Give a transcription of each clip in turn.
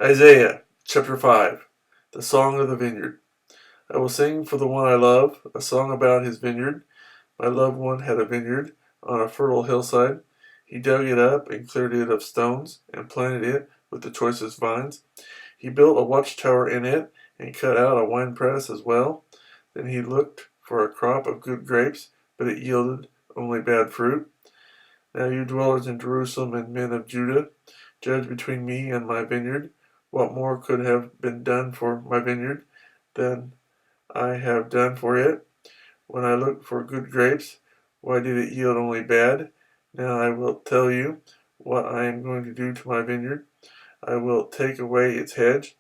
Isaiah chapter 5. The Song of the Vineyard. I will sing for the one I love, a song about his vineyard. My loved one had a vineyard on a fertile hillside. He dug it up and cleared it of stones and planted it with the choicest vines. He built a watchtower in it and cut out a winepress as well. Then he looked for a crop of good grapes, but it yielded only bad fruit. Now you dwellers in Jerusalem and men of Judah, judge between me and my vineyard. What more could have been done for my vineyard than I have done for it? When I looked for good grapes, why did it yield only bad? Now I will tell you what I am going to do to my vineyard. I will take away its hedge,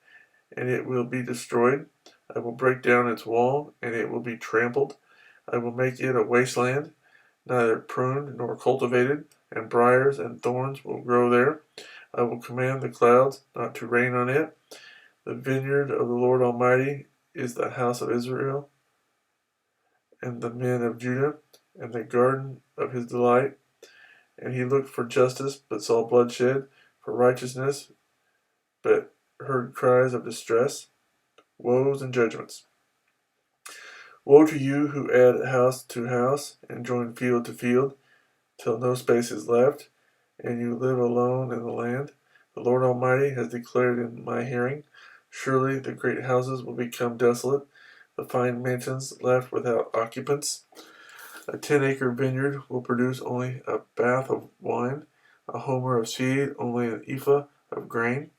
and it will be destroyed. I will break down its wall, and it will be trampled. I will make it a wasteland, neither pruned nor cultivated, and briars and thorns will grow there. I will command the clouds not to rain on it. The vineyard of the Lord Almighty is the house of Israel, and the men of Judah, and the garden of his delight. And he looked for justice, but saw bloodshed, for righteousness, but heard cries of distress, woes and judgments. Woe to you who add house to house, and join field to field, till no space is left, and you live alone in the land. The Lord Almighty has declared in my hearing, surely the great houses will become desolate, the fine mansions left without occupants. A 10-acre vineyard will produce only a bath of wine, a homer of seed, only an ephah of grain.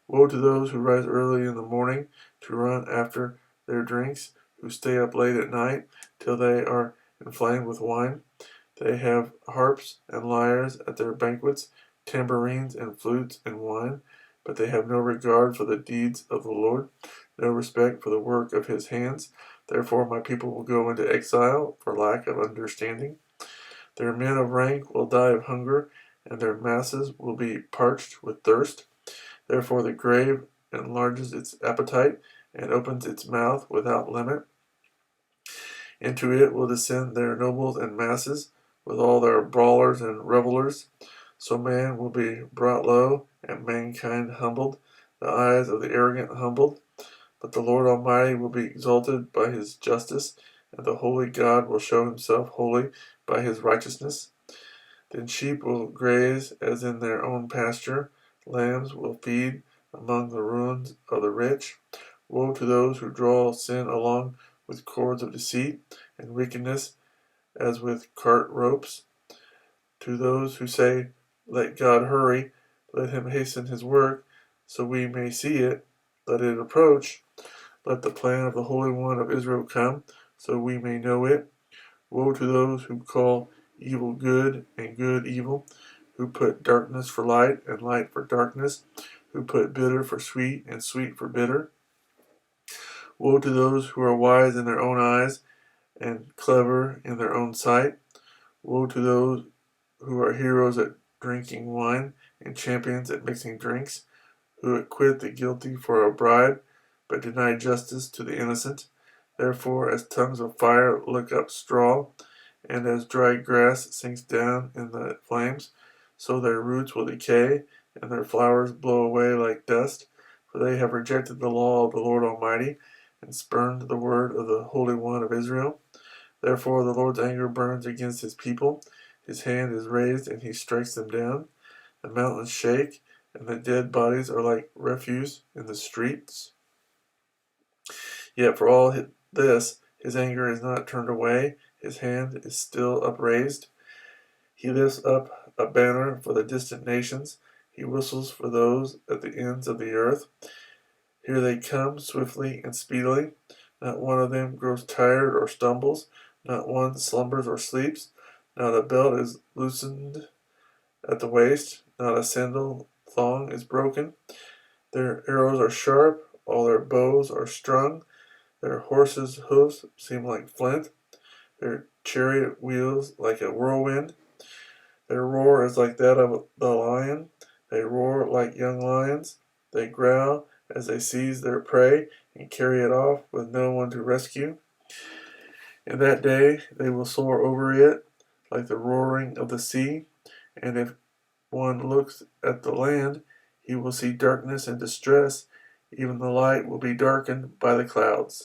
Woe to those who rise early in the morning to run after their drinks, who stay up late at night till they are inflamed with wine. They have harps and lyres at their banquets, tambourines and flutes and wine, but they have no regard for the deeds of the Lord, no respect for the work of his hands. Therefore my people will go into exile for lack of understanding. Their men of rank will die of hunger, and their masses will be parched with thirst. Therefore the grave enlarges its appetite and opens its mouth without limit. Into it will descend their nobles and masses, with all their brawlers and revelers. So man will be brought low, and mankind humbled, the eyes of the arrogant humbled. But the Lord Almighty will be exalted by his justice, and the holy God will show himself holy by his righteousness. Then sheep will graze as in their own pasture, lambs will feed among the ruins of the rich. Woe to those who draw sin along with cords of deceit, and wickedness as with cart ropes. To those who say, let God hurry, let him hasten his work, so we may see it, let it approach. Let the plan of the Holy One of Israel come, so we may know it. Woe to those who call evil good and good evil, who put darkness for light and light for darkness, who put bitter for sweet and sweet for bitter. Woe to those who are wise in their own eyes and clever in their own sight. Woe to those who are heroes at drinking wine and champions at mixing drinks, who acquit the guilty for a bribe, but deny justice to the innocent. Therefore, as tongues of fire lick up straw, and as dry grass sinks down in the flames, so their roots will decay, and their flowers blow away like dust. For they have rejected the law of the Lord Almighty, and spurned the word of the Holy One of Israel. Therefore the Lord's anger burns against his people. His hand is raised, and he strikes them down. The mountains shake, and the dead bodies are like refuse in the streets. Yet for all this, his anger is not turned away. His hand is still upraised. He lifts up a banner for the distant nations. He whistles for those at the ends of the earth. Here they come, swiftly and speedily. Not one of them grows tired or stumbles. Not one slumbers or sleeps. Not a belt is loosened at the waist. Not a sandal thong is broken. Their arrows are sharp. All their bows are strung. Their horses' hoofs seem like flint. Their chariot wheels like a whirlwind. Their roar is like that of the lion. They roar like young lions. They growl as they seize their prey and carry it off with no one to rescue. In that day they will soar over it like the roaring of the sea, and if one looks at the land, He will see darkness and distress. Even the light will be darkened by the clouds.